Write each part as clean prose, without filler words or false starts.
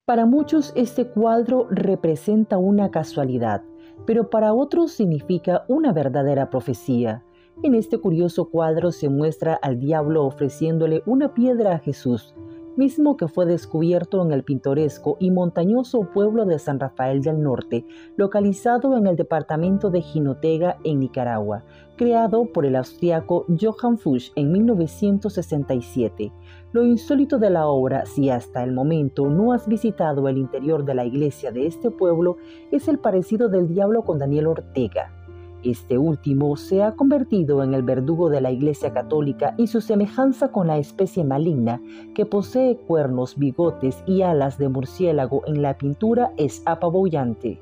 Para muchos este cuadro representa una casualidad, pero para otros significa una verdadera profecía. En este curioso cuadro se muestra al diablo ofreciéndole una piedra a Jesús, mismo que fue descubierto en el pintoresco y montañoso pueblo de San Rafael del Norte, localizado en el departamento de Jinotega, en Nicaragua, creado por el austriaco Johann Fuchs en 1967. Lo insólito de la obra, si hasta el momento no has visitado el interior de la iglesia de este pueblo, es el parecido del diablo con Daniel Ortega. Este último se ha convertido en el verdugo de la Iglesia Católica y su semejanza con la especie maligna que posee cuernos, bigotes y alas de murciélago en la pintura es apabullante.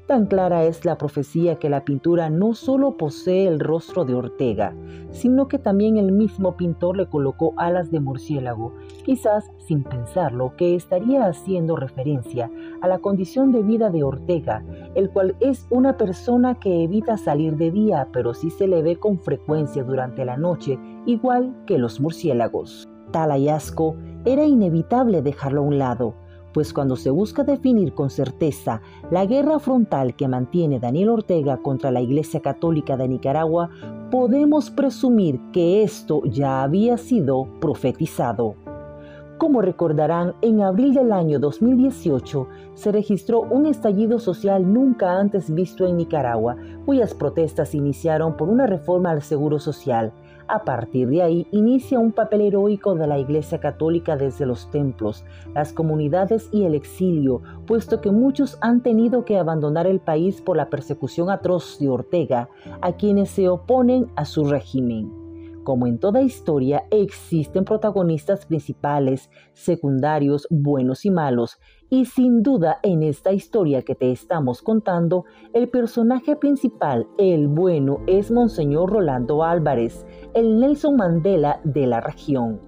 Tan clara es la profecía que la pintura no solo posee el rostro de Ortega, sino que también el mismo pintor le colocó alas de murciélago, quizás sin pensarlo, que estaría haciendo referencia a la condición de vida de Ortega, el cual es una persona que evita salir de día, pero sí se le ve con frecuencia durante la noche, igual que los murciélagos. Tal hallazgo era inevitable dejarlo a un lado, pues cuando se busca definir con certeza la guerra frontal que mantiene Daniel Ortega contra la Iglesia Católica de Nicaragua, podemos presumir que esto ya había sido profetizado. Como recordarán, en abril del año 2018 se registró un estallido social nunca antes visto en Nicaragua, cuyas protestas iniciaron por una reforma al Seguro Social. A partir de ahí inicia un papel heroico de la Iglesia Católica desde los templos, las comunidades y el exilio, puesto que muchos han tenido que abandonar el país por la persecución atroz de Ortega a quienes se oponen a su régimen. Como en toda historia, existen protagonistas principales, secundarios, buenos y malos, y sin duda en esta historia que te estamos contando, el personaje principal, el bueno, es Monseñor Rolando Álvarez, el Nelson Mandela de la región.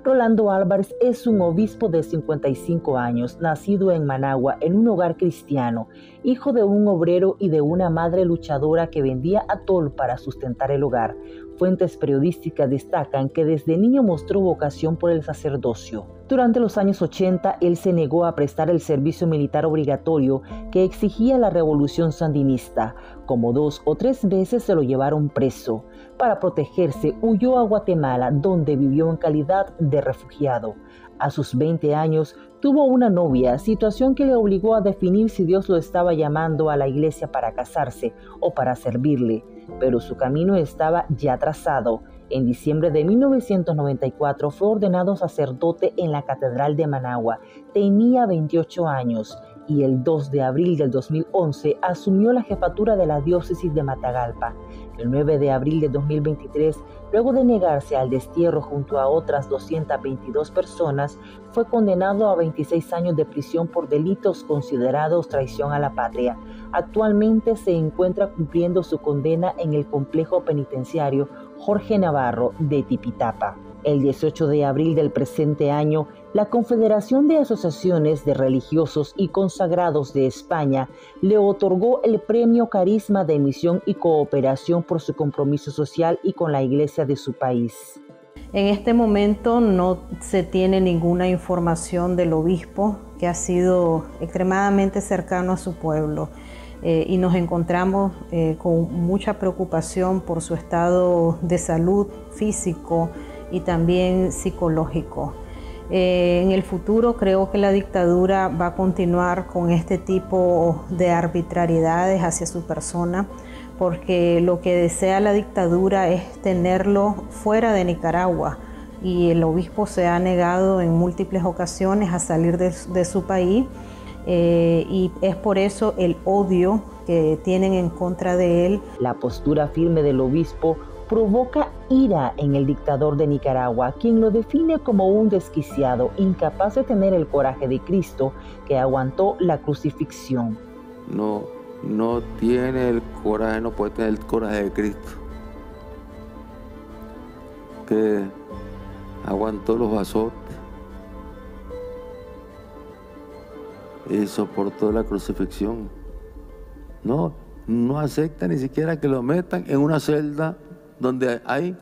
Rolando Álvarez es un obispo de 55 años, nacido en Managua en un hogar cristiano, hijo de un obrero y de una madre luchadora que vendía atol para sustentar el hogar. Fuentes periodísticas destacan que desde niño mostró vocación por el sacerdocio. Durante los años 80, él se negó a prestar el servicio militar obligatorio que exigía la revolución sandinista. Como 2 o 3 veces se lo llevaron preso. Para protegerse, huyó a Guatemala, donde vivió en calidad de refugiado. A sus 20 años, tuvo una novia, situación que le obligó a definir si Dios lo estaba llamando a la iglesia para casarse o para servirle, pero su camino estaba ya trazado. En diciembre de 1994 fue ordenado sacerdote en la Catedral de Managua. Tenía 28 años y el 2 de abril del 2011 asumió la jefatura de la diócesis de Matagalpa. El 9 de abril de 2023, luego de negarse al destierro junto a otras 222 personas, fue condenado a 26 años de prisión por delitos considerados traición a la patria. Actualmente se encuentra cumpliendo su condena en el complejo penitenciario Jorge Navarro de Tipitapa. El 18 de abril del presente año, la Confederación de Asociaciones de Religiosos y Consagrados de España le otorgó el Premio Carisma de Misión y Cooperación por su compromiso social y con la iglesia de su país. En este momento no se tiene ninguna información del obispo, que ha sido extremadamente cercano a su pueblo. Y nos encontramos con mucha preocupación por su estado de salud físico y también psicológico. En el futuro creo que la dictadura va a continuar con este tipo de arbitrariedades hacia su persona, porque lo que desea la dictadura es tenerlo fuera de Nicaragua, y el obispo se ha negado en múltiples ocasiones a salir de su país. Y es por eso el odio que tienen en contra de él. La postura firme del obispo provoca ira en el dictador de Nicaragua, quien lo define como un desquiciado, incapaz de tener el coraje de Cristo que aguantó la crucifixión. No tiene el coraje, no puede tener el coraje de Cristo, que aguantó los azotes y soportó la crucifixión. No acepta ni siquiera que lo metan en una celda donde hay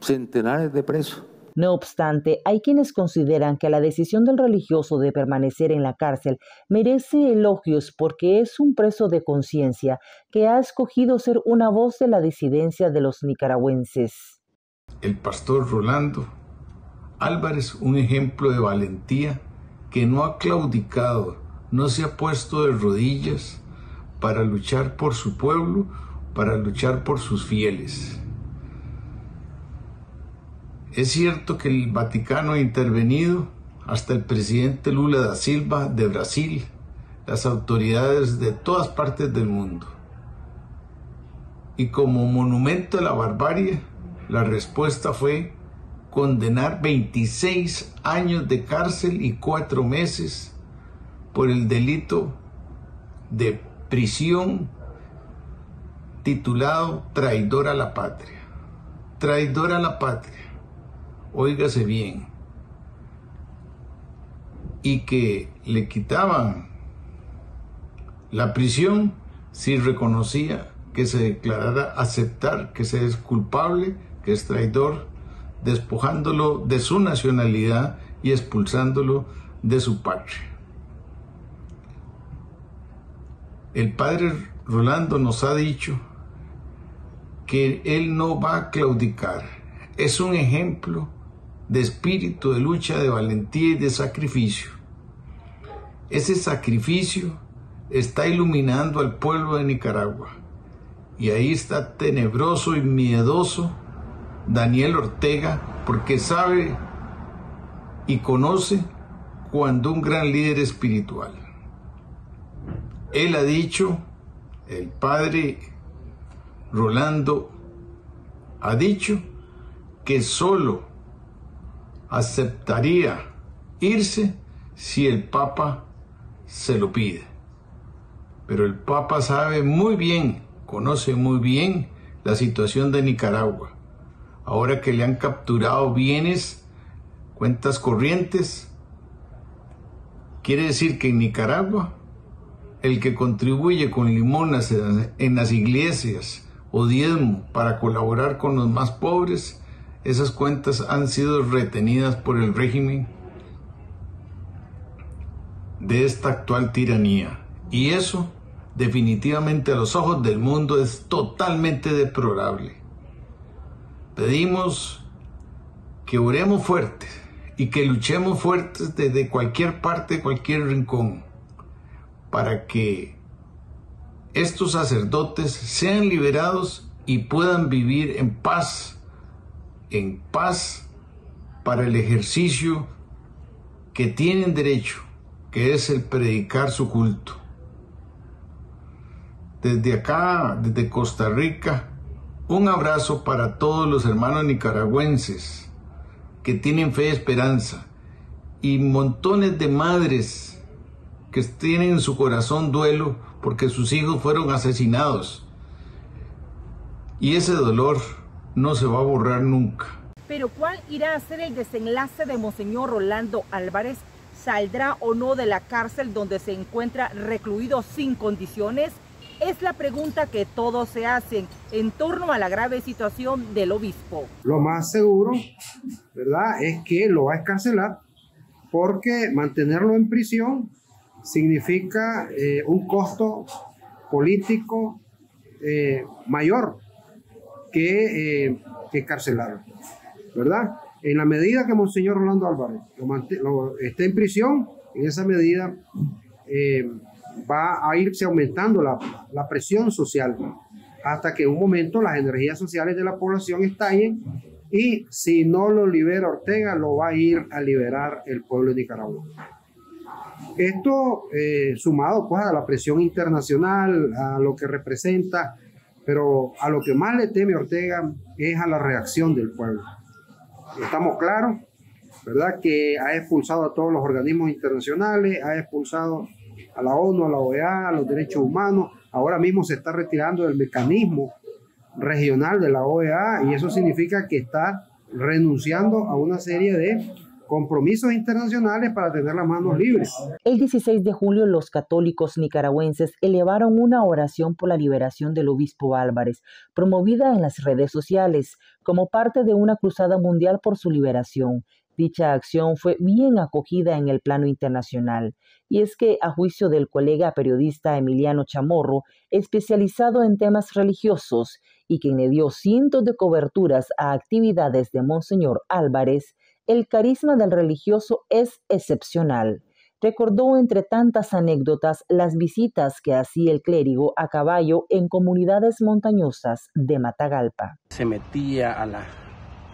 centenares de presos. No obstante, hay quienes consideran que la decisión del religioso de permanecer en la cárcel merece elogios porque es un preso de conciencia que ha escogido ser una voz de la disidencia de los nicaragüenses. El pastor Rolando Álvarez, un ejemplo de valentía que no ha claudicado, no se ha puesto de rodillas para luchar por su pueblo, para luchar por sus fieles. Es cierto que el Vaticano ha intervenido, hasta el presidente Lula da Silva de Brasil, las autoridades de todas partes del mundo. Y como monumento a la barbarie, la respuesta fue condenar 26 años de cárcel y 4 meses por el delito de prisión titulado traidor a la patria. Traidor a la patria. Óigase bien, y que le quitaban la prisión si reconocía que se declarara aceptar que se es culpable, que es traidor, despojándolo de su nacionalidad y expulsándolo de su patria. El padre Rolando nos ha dicho que él no va a claudicar. Es un ejemplo de espíritu, de lucha, de valentía y de sacrificio. Ese sacrificio está iluminando al pueblo de Nicaragua. Y ahí está tenebroso y miedoso Daniel Ortega, porque sabe y conoce cuando un gran líder espiritual. Él ha dicho, el padre Rolando ha dicho que solo aceptaría irse si el Papa se lo pide. Pero el Papa sabe muy bien, conoce muy bien la situación de Nicaragua. Ahora que le han capturado bienes, cuentas corrientes, quiere decir que en Nicaragua el que contribuye con limonas en las iglesias o diezmo para colaborar con los más pobres, esas cuentas han sido retenidas por el régimen de esta actual tiranía. Y eso, definitivamente, a los ojos del mundo es totalmente deplorable. Pedimos que oremos fuertes y que luchemos fuertes desde cualquier parte, cualquier rincón, para que estos sacerdotes sean liberados y puedan vivir en paz para el ejercicio que tienen derecho, que es el predicar su culto. Desde acá, desde Costa Rica, un abrazo para todos los hermanos nicaragüenses que tienen fe y esperanza, y montones de madres que tienen en su corazón duelo porque sus hijos fueron asesinados. Y ese dolor no se va a borrar nunca. Pero ¿cuál irá a ser el desenlace de Monseñor Rolando Álvarez? ¿Saldrá o no de la cárcel donde se encuentra recluido sin condiciones? Es la pregunta que todos se hacen en torno a la grave situación del obispo. Lo más seguro, ¿verdad?, es que lo va a excarcelar, porque mantenerlo en prisión significa un costo político mayor que encarcelarlo, ¿verdad? En la medida que Monseñor Rolando Álvarez esté en prisión, en esa medida va a irse aumentando la presión social, hasta que en un momento las energías sociales de la población estallen, y si no lo libera Ortega, lo va a ir a liberar el pueblo de Nicaragua. Esto sumado pues a la presión internacional, a lo que representa, pero a lo que más le teme Ortega es a la reacción del pueblo. Estamos claros, ¿verdad?, que ha expulsado a todos los organismos internacionales, ha expulsado a la ONU, a la OEA, a los derechos humanos. Ahora mismo se está retirando del mecanismo regional de la OEA, y eso significa que está renunciando a una serie de compromisos internacionales para tener las manos libres. El 16 de julio, los católicos nicaragüenses elevaron una oración por la liberación del obispo Álvarez, promovida en las redes sociales, como parte de una cruzada mundial por su liberación. Dicha acción fue bien acogida en el plano internacional, y es que, a juicio del colega periodista Emiliano Chamorro, especializado en temas religiosos y quien le dio cientos de coberturas a actividades de Monseñor Álvarez, el carisma del religioso es excepcional. Recordó entre tantas anécdotas las visitas que hacía el clérigo a caballo en comunidades montañosas de Matagalpa. Se metía a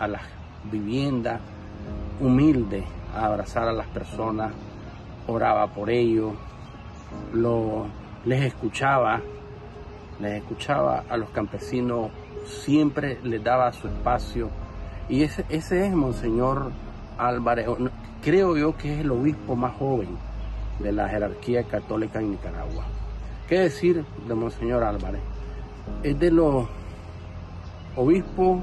las viviendas humildes a abrazar a las personas, oraba por ellos, les escuchaba a los campesinos, siempre les daba su espacio. Y ese es Monseñor Álvarez, creo yo que es el obispo más joven de la jerarquía católica en Nicaragua. ¿Qué decir de Monseñor Álvarez? Es de los obispos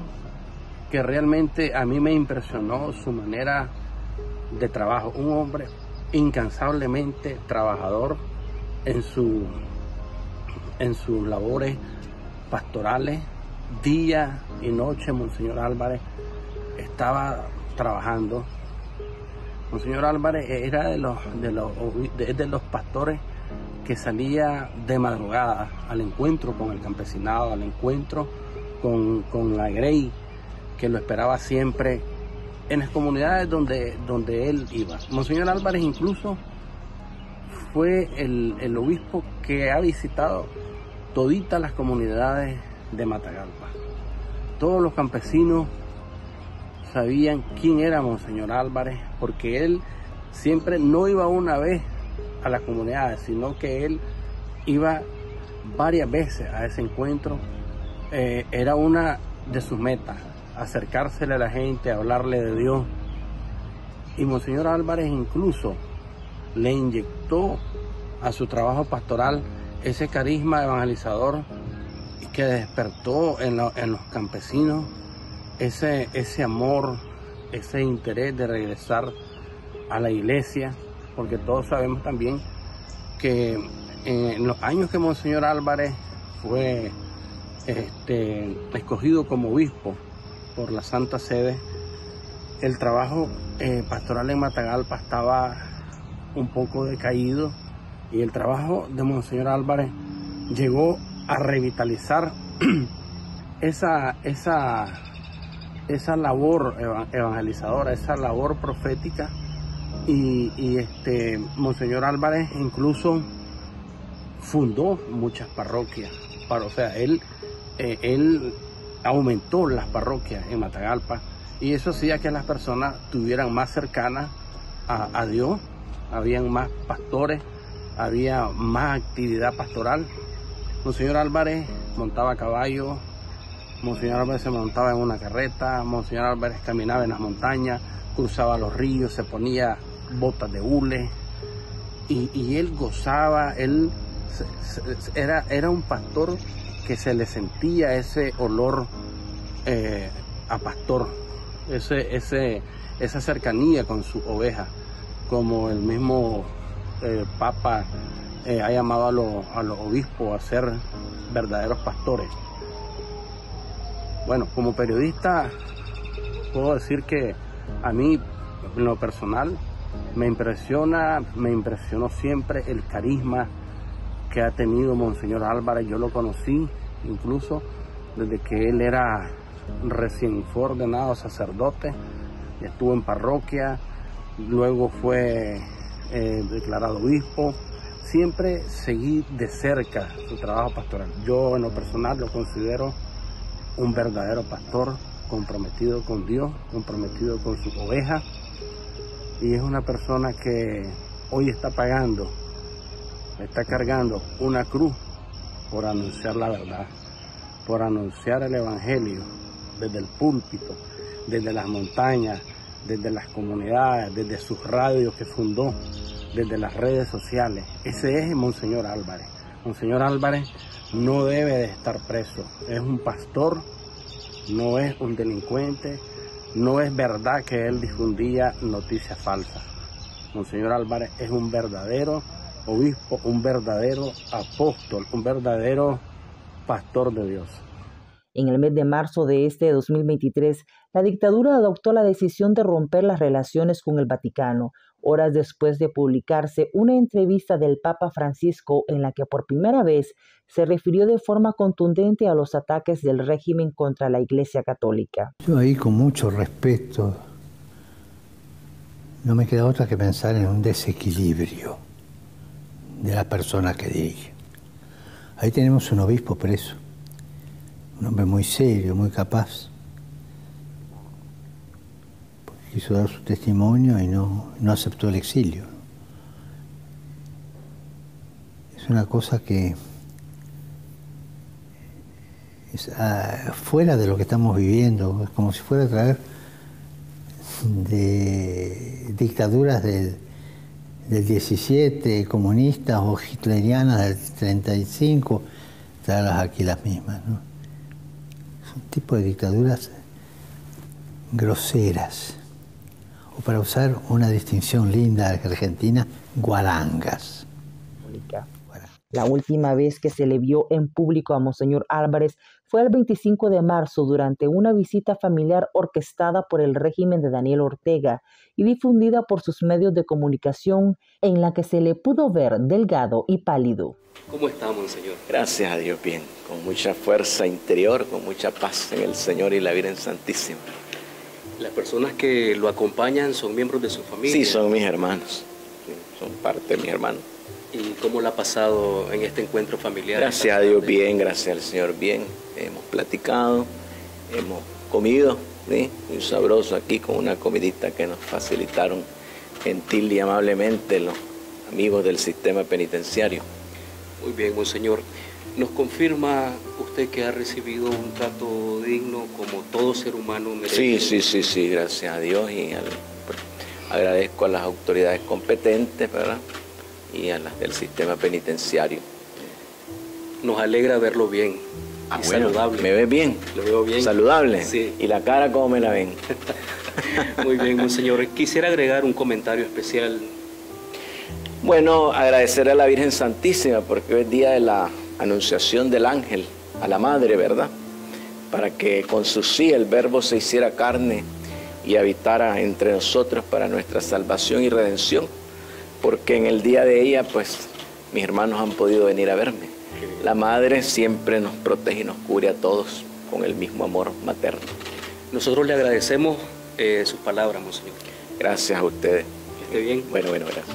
que realmente a mí me impresionó su manera de trabajo. Un hombre incansablemente trabajador en sus labores pastorales, día y noche. Monseñor Álvarez estaba trabajando. Monseñor Álvarez era de los pastores que salía de madrugada al encuentro con el campesinado, al encuentro con la grey, que lo esperaba siempre en las comunidades donde él iba. Monseñor Álvarez incluso fue el obispo que ha visitado toditas las comunidades de Matagalpa. Todos los campesinos sabían quién era Monseñor Álvarez, porque él siempre no iba una vez a las comunidades, sino que él iba varias veces a ese encuentro. Era una de sus metas, acercársele a la gente, hablarle de Dios. Y Monseñor Álvarez incluso le inyectó a su trabajo pastoral ese carisma evangelizador que despertó en los campesinos ese amor, ese interés de regresar a la iglesia, porque todos sabemos también que en los años que Monseñor Álvarez fue escogido como obispo por la Santa Sede, el trabajo pastoral en Matagalpa estaba un poco decaído, y el trabajo de Monseñor Álvarez llegó a revitalizar esa labor evangelizadora, esa labor profética. Y Monseñor Álvarez incluso fundó muchas parroquias. O sea, él aumentó las parroquias en Matagalpa, y eso hacía que las personas estuvieran más cercanas a Dios. Habían más pastores, había más actividad pastoral. Monseñor Álvarez montaba a caballo, Monseñor Álvarez se montaba en una carreta, Monseñor Álvarez caminaba en las montañas, cruzaba los ríos, se ponía botas de hule, y él gozaba. Él era un pastor que se le sentía ese olor a pastor, esa cercanía con su oveja, como el mismo Papa ha llamado a los obispos a ser verdaderos pastores. Bueno, como periodista puedo decir que a mí, en lo personal, me impresionó siempre el carisma que ha tenido Monseñor Álvarez. Yo lo conocí incluso desde que él era recién fue ordenado sacerdote, estuvo en parroquia, luego fue declarado obispo. Siempre seguí de cerca su trabajo pastoral. Yo, en lo personal, lo considero un verdadero pastor, comprometido con Dios, comprometido con su oveja, y es una persona que hoy está cargando una cruz por anunciar la verdad, por anunciar el evangelio desde el púlpito, desde las montañas, desde las comunidades, desde sus radios que fundó, desde las redes sociales. Ese es Monseñor Álvarez. Monseñor Álvarez no debe de estar preso. Es un pastor, no es un delincuente, No es verdad que él difundía noticias falsas. Monseñor Álvarez es un verdadero obispo, un verdadero apóstol, un verdadero pastor de Dios. En el mes de marzo de este 2023, la dictadura adoptó la decisión de romper las relaciones con el Vaticano, horas después de publicarse una entrevista del Papa Francisco en la que por primera vez se refirió de forma contundente a los ataques del régimen contra la Iglesia Católica. Yo ahí, con mucho respeto, no me queda otra que pensar en un desequilibrio de la persona que dirige. Ahí tenemos un obispo preso, un hombre muy serio, muy capaz, porque quiso dar su testimonio y no aceptó el exilio. Es una cosa que es fuera de lo que estamos viviendo, es como si fuera a traer de dictaduras del 17, comunistas o hitlerianas del 35, traerlas aquí las mismas, ¿no? Es un tipo de dictaduras groseras, o para usar una distinción linda argentina, guarangas. La última vez que se le vio en público a Monseñor Álvarez fue el 25 de marzo durante una visita familiar orquestada por el régimen de Daniel Ortega y difundida por sus medios de comunicación, en la que se le pudo ver delgado y pálido. ¿Cómo está, Monseñor? Gracias a Dios, bien, con mucha fuerza interior, con mucha paz en el Señor y la Virgen Santísima. ¿Las personas que lo acompañan son miembros de su familia? Sí, son mis hermanos, son parte de mis hermanos. ¿Y cómo la ha pasado en este encuentro familiar? Gracias a Dios, bien, gracias al Señor, bien. Hemos platicado, hemos comido, ¿sí? Muy sabroso aquí con una comidita que nos facilitaron gentil y amablemente los amigos del sistema penitenciario. Muy bien, Monseñor. ¿Nos confirma usted que ha recibido un trato digno como todo ser humano merece? Sí, gracias a Dios, y agradezco a las autoridades competentes, ¿verdad?, y a las del sistema penitenciario. Nos alegra verlo bien y bueno, saludable. ¿Me ves bien? Lo veo bien. ¿Saludable? Sí. ¿Y la cara cómo me la ven? Muy bien, Monseñor. Quisiera agregar un comentario especial. Bueno, agradecer a la Virgen Santísima porque hoy es día de la anunciación del ángel a la Madre, ¿verdad? Para que con su sí el Verbo se hiciera carne y habitara entre nosotros para nuestra salvación y redención. Porque en el día de ella, pues, mis hermanos han podido venir a verme. La Madre siempre nos protege y nos cubre a todos con el mismo amor materno. Nosotros le agradecemos sus palabras, Monseñor. Gracias a ustedes. Que esté bien. Bueno, gracias.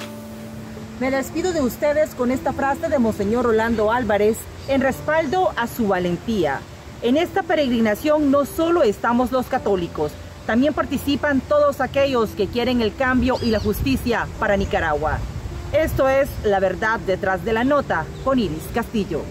Me despido de ustedes con esta frase de Monseñor Rolando Álvarez en respaldo a su valentía. En esta peregrinación no solo estamos los católicos, también participan todos aquellos que quieren el cambio y la justicia para Nicaragua. Esto es La Verdad Detrás de la Nota con Iris Castillo.